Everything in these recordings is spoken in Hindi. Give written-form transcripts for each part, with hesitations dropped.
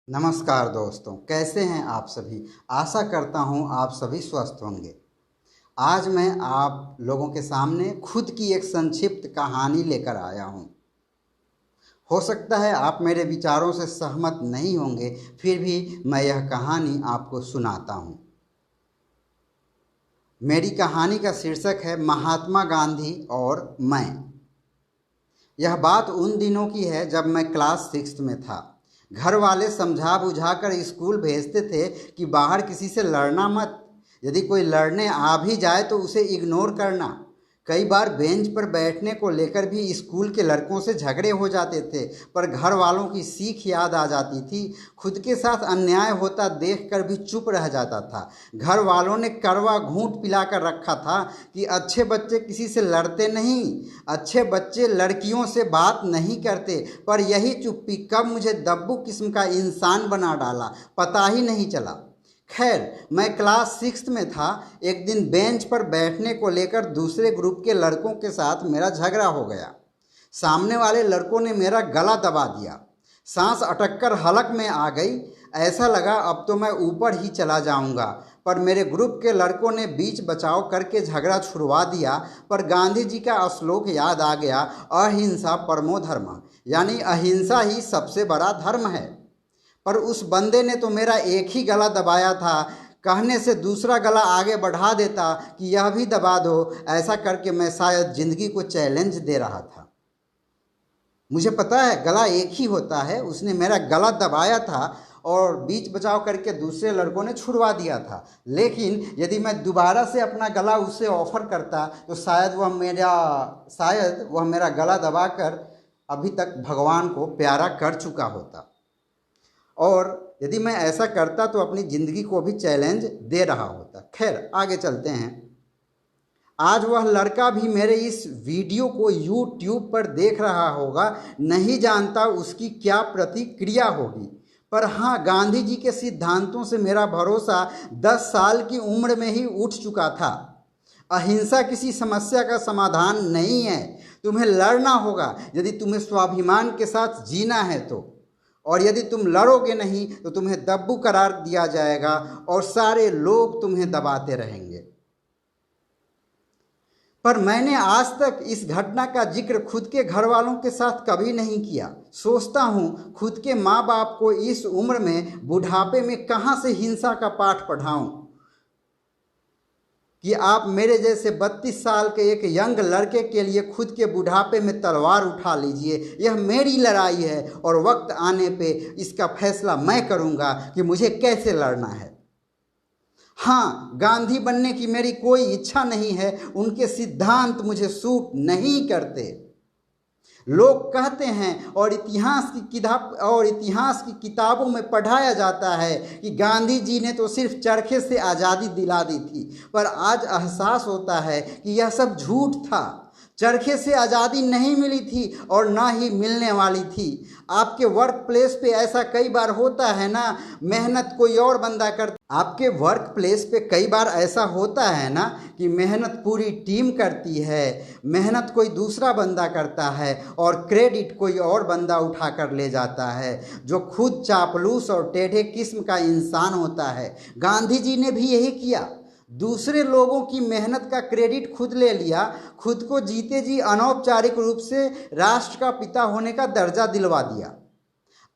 नमस्कार दोस्तों, कैसे हैं आप सभी। आशा करता हूं आप सभी स्वस्थ होंगे। आज मैं आप लोगों के सामने खुद की एक संक्षिप्त कहानी लेकर आया हूं। हो सकता है आप मेरे विचारों से सहमत नहीं होंगे, फिर भी मैं यह कहानी आपको सुनाता हूं। मेरी कहानी का शीर्षक है महात्मा गांधी और मैं। यह बात उन दिनों की है जब मैं क्लास 6 में था। घर वाले समझा बुझा कर स्कूल भेजते थे कि बाहर किसी से लड़ना मत। यदि कोई लड़ने आ भी जाए तो उसे इग्नोर करना। कई बार बेंच पर बैठने को लेकर भी स्कूल के लड़कों से झगड़े हो जाते थे, पर घर वालों की सीख याद आ जाती थी। खुद के साथ अन्याय होता देखकर भी चुप रह जाता था। घर वालों ने कड़वा घूंट पिलाकर रखा था कि अच्छे बच्चे किसी से लड़ते नहीं, अच्छे बच्चे लड़कियों से बात नहीं करते। पर यही चुप्पी कब मुझे दब्बू किस्म का इंसान बना डाला, पता ही नहीं चला। खैर, मैं क्लास 6 में था। एक दिन बेंच पर बैठने को लेकर दूसरे ग्रुप के लड़कों के साथ मेरा झगड़ा हो गया। सामने वाले लड़कों ने मेरा गला दबा दिया। सांस अटककर हलक में आ गई। ऐसा लगा अब तो मैं ऊपर ही चला जाऊंगा, पर मेरे ग्रुप के लड़कों ने बीच बचाव करके झगड़ा छुड़वा दिया। पर गांधी जी का श्लोक याद आ गया, अहिंसा परमो धर्म, यानी अहिंसा ही सबसे बड़ा धर्म है। पर उस बंदे ने तो मेरा एक ही गला दबाया था। कहने से दूसरा गला आगे बढ़ा देता कि यह भी दबा दो। ऐसा करके मैं शायद जिंदगी को चैलेंज दे रहा था। मुझे पता है गला एक ही होता है। उसने मेरा गला दबाया था और बीच बचाव करके दूसरे लड़कों ने छुड़वा दिया था। लेकिन यदि मैं दोबारा से अपना गला उससे ऑफर करता तो शायद वह मेरा गला दबाकर अभी तक भगवान को प्यारा कर चुका होता। और यदि मैं ऐसा करता तो अपनी ज़िंदगी को भी चैलेंज दे रहा होता। खैर, आगे चलते हैं। आज वह लड़का भी मेरे इस वीडियो को YouTube पर देख रहा होगा। नहीं जानता उसकी क्या प्रतिक्रिया होगी, पर हाँ, गांधी जी के सिद्धांतों से मेरा भरोसा 10 साल की उम्र में ही उठ चुका था। अहिंसा किसी समस्या का समाधान नहीं है। तुम्हें लड़ना होगा यदि तुम्हें स्वाभिमान के साथ जीना है तो। और यदि तुम लड़ोगे नहीं तो तुम्हें दब्बू करार दिया जाएगा और सारे लोग तुम्हें दबाते रहेंगे। पर मैंने आज तक इस घटना का जिक्र खुद के घर वालों के साथ कभी नहीं किया। सोचता हूँ खुद के माँ बाप को इस उम्र में बुढ़ापे में कहाँ से हिंसा का पाठ पढ़ाऊँ कि आप मेरे जैसे 32 साल के एक यंग लड़के के लिए खुद के बुढ़ापे में तलवार उठा लीजिए। यह मेरी लड़ाई है और वक्त आने पे इसका फैसला मैं करूँगा कि मुझे कैसे लड़ना है। हाँ, गांधी बनने की मेरी कोई इच्छा नहीं है। उनके सिद्धांत मुझे सूट नहीं करते। लोग कहते हैं और इतिहास की किताबों में पढ़ाया जाता है कि गांधी जी ने तो सिर्फ चरखे से आज़ादी दिला दी थी। पर आज एहसास होता है कि यह सब झूठ था। चरखे से आज़ादी नहीं मिली थी और ना ही मिलने वाली थी। आपके वर्क प्लेस पे ऐसा कई बार होता है ना, मेहनत कोई और बंदा करता। आपके वर्क प्लेस पे कई बार ऐसा होता है ना कि मेहनत पूरी टीम करती है, मेहनत कोई दूसरा बंदा करता है और क्रेडिट कोई और बंदा उठा कर ले जाता है, जो खुद चापलूस और टेढ़े किस्म का इंसान होता है। गांधी जी ने भी यही किया। दूसरे लोगों की मेहनत का क्रेडिट खुद ले लिया। खुद को जीते जी अनौपचारिक रूप से राष्ट्र का पिता होने का दर्जा दिलवा दिया।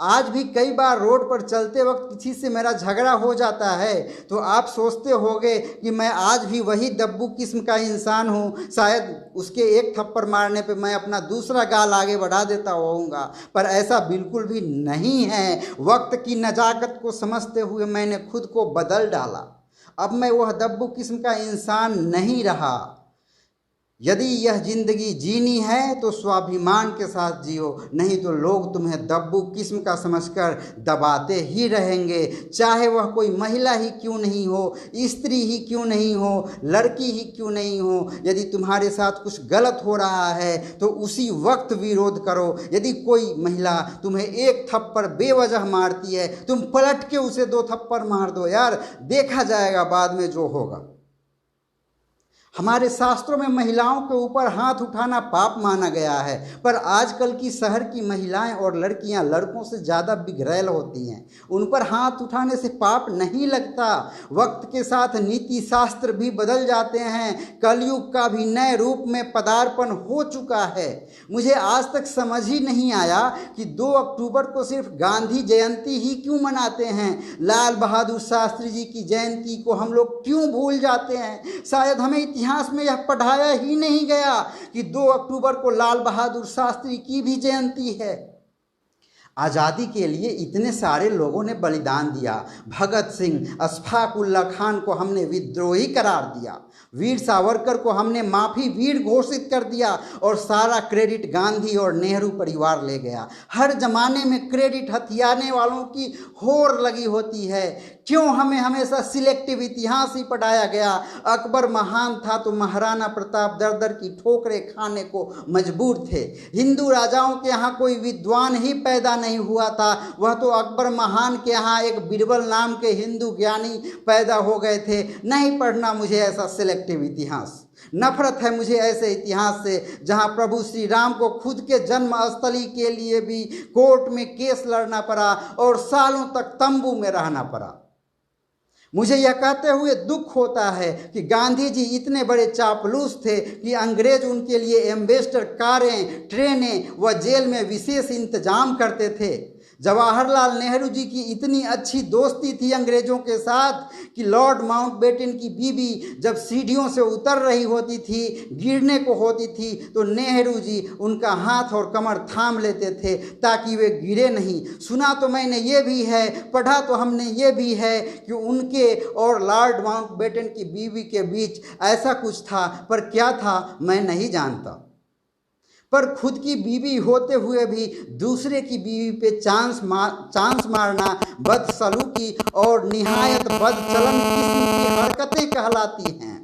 आज भी कई बार रोड पर चलते वक्त किसी से मेरा झगड़ा हो जाता है तो आप सोचते होंगे कि मैं आज भी वही दब्बू किस्म का इंसान हूँ। शायद उसके एक थप्पड़ मारने पे मैं अपना दूसरा गाल आगे बढ़ा देता होऊंगा, पर ऐसा बिल्कुल भी नहीं है। वक्त की नज़ाकत को समझते हुए मैंने खुद को बदल डाला। अब मैं वह दब्बू किस्म का इंसान नहीं रहा। यदि यह जिंदगी जीनी है तो स्वाभिमान के साथ जियो, नहीं तो लोग तुम्हें दब्बू किस्म का समझकर दबाते ही रहेंगे। चाहे वह कोई महिला ही क्यों नहीं हो, स्त्री ही क्यों नहीं हो, लड़की ही क्यों नहीं हो। यदि तुम्हारे साथ कुछ गलत हो रहा है तो उसी वक्त विरोध करो। यदि कोई महिला तुम्हें एक थप्पड़ बेवजह मारती है, तुम पलट के उसे 2 थप्पड़ मार दो यार, देखा जाएगा बाद में जो होगा। हमारे शास्त्रों में महिलाओं के ऊपर हाथ उठाना पाप माना गया है, पर आजकल की शहर की महिलाएं और लड़कियां लड़कों से ज़्यादा बिगड़ैल होती हैं। उन पर हाथ उठाने से पाप नहीं लगता। वक्त के साथ नीति शास्त्र भी बदल जाते हैं। कलयुग का भी नए रूप में पदार्पण हो चुका है। मुझे आज तक समझ ही नहीं आया कि 2 अक्टूबर को सिर्फ गांधी जयंती ही क्यों मनाते हैं। लाल बहादुर शास्त्री जी की जयंती को हम लोग क्यों भूल जाते हैं। शायद हमें इतिहास में यह पढ़ाया ही नहीं गया कि 2 अक्टूबर को लाल बहादुर शास्त्री की भी जयंती है। आज़ादी के लिए इतने सारे लोगों ने बलिदान दिया। भगत सिंह, अशफाक उल्ला खान को हमने विद्रोही करार दिया। वीर सावरकर को हमने माफी वीर घोषित कर दिया और सारा क्रेडिट गांधी और नेहरू परिवार ले गया। हर जमाने में क्रेडिट हथियाने वालों की होड़ लगी होती है। क्यों हमें हमेशा सिलेक्टिव इतिहास ही पढ़ाया गया। अकबर महान था तो महाराणा प्रताप दर दर की ठोकरें खाने को मजबूर थे। हिंदू राजाओं के यहाँ कोई विद्वान ही पैदा नहीं हुआ था, वह तो अकबर महान के यहाँ एक बीरबल नाम के हिंदू ज्ञानी पैदा हो गए थे। नहीं पढ़ना मुझे ऐसा सिलेक्टिव इतिहास। नफरत है मुझे ऐसे इतिहास से जहां प्रभु श्री राम को खुद के जन्म स्थली के लिए भी कोर्ट में केस लड़ना पड़ा और सालों तक तंबू में रहना पड़ा। मुझे यह कहते हुए दुख होता है कि गांधी जी इतने बड़े चापलूस थे कि अंग्रेज उनके लिए एम्बेसडर कारें, ट्रेनें व जेल में विशेष इंतजाम करते थे। जवाहरलाल नेहरू जी की इतनी अच्छी दोस्ती थी अंग्रेजों के साथ कि लॉर्ड माउंटबेटन की बीबी जब सीढ़ियों से उतर रही होती थी, गिरने को होती थी, तो नेहरू जी उनका हाथ और कमर थाम लेते थे ताकि वे गिरे नहीं। सुना तो मैंने ये भी है, पढ़ा तो हमने ये भी है कि उनके और लॉर्ड माउंटबेटन की बीबी के बीच ऐसा कुछ था, पर क्या था मैं नहीं जानता। पर खुद की बीवी होते हुए भी दूसरे की बीवी पे चांस मारना बदसलूकी और निहायत बदचलन किस्म की हरकतें कहलाती हैं।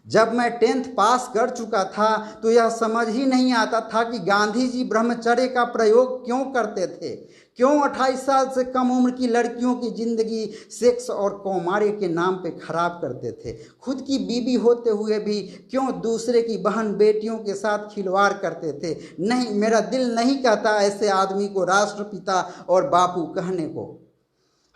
जब मैं 10th पास कर चुका था तो यह समझ ही नहीं आता था कि गांधी जी ब्रह्मचर्य का प्रयोग क्यों करते थे। क्यों 28 साल से कम उम्र की लड़कियों की जिंदगी सेक्स और कौमार्य के नाम पे खराब करते थे। खुद की बीवी होते हुए भी क्यों दूसरे की बहन बेटियों के साथ खिलवाड़ करते थे। नहीं, मेरा दिल नहीं कहता ऐसे आदमी को राष्ट्रपिता और बापू कहने को।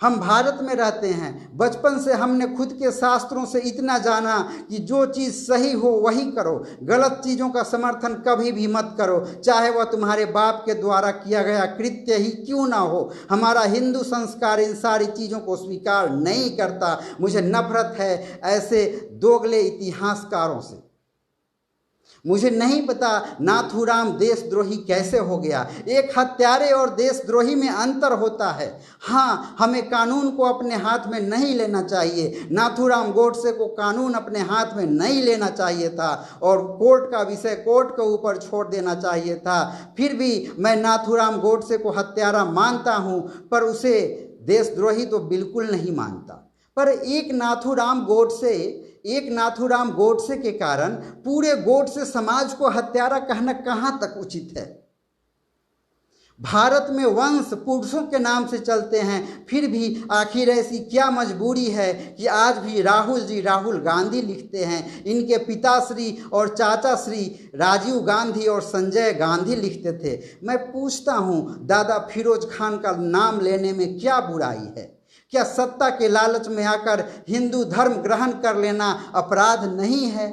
हम भारत में रहते हैं। बचपन से हमने खुद के शास्त्रों से इतना जाना कि जो चीज़ सही हो वही करो, गलत चीज़ों का समर्थन कभी भी मत करो, चाहे वह तुम्हारे बाप के द्वारा किया गया कृत्य ही क्यों ना हो। हमारा हिंदू संस्कार इन सारी चीज़ों को स्वीकार नहीं करता। मुझे नफरत है ऐसे दोगले इतिहासकारों से। मुझे नहीं पता नाथूराम देशद्रोही कैसे हो गया। एक हत्यारे और देशद्रोही में अंतर होता है। हाँ, हमें कानून को अपने हाथ में नहीं लेना चाहिए। नाथूराम गोडसे को कानून अपने हाथ में नहीं लेना चाहिए था और कोर्ट का विषय कोर्ट के ऊपर छोड़ देना चाहिए था। फिर भी मैं नाथूराम गोडसे को हत्यारा मानता हूँ, पर उसे देशद्रोही तो बिल्कुल नहीं मानता। पर एक नाथूराम गोडसे के कारण पूरे गोडसे समाज को हत्यारा कहना कहाँ तक उचित है। भारत में वंश पुरुषों के नाम से चलते हैं, फिर भी आखिर ऐसी क्या मजबूरी है कि आज भी राहुल गांधी लिखते हैं। इनके पिताश्री और चाचाश्री राजीव गांधी और संजय गांधी लिखते थे। मैं पूछता हूँ, दादा फिरोज खान का नाम लेने में क्या बुराई है। क्या सत्ता के लालच में आकर हिंदू धर्म ग्रहण कर लेना अपराध नहीं है।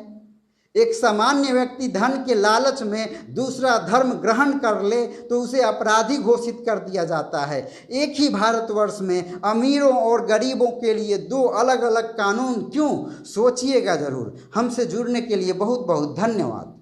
एक सामान्य व्यक्ति धन के लालच में दूसरा धर्म ग्रहण कर ले तो उसे अपराधी घोषित कर दिया जाता है। एक ही भारतवर्ष में अमीरों और गरीबों के लिए 2 अलग अलग कानून क्यों? सोचिएगा जरूर। हमसे जुड़ने के लिए बहुत बहुत धन्यवाद।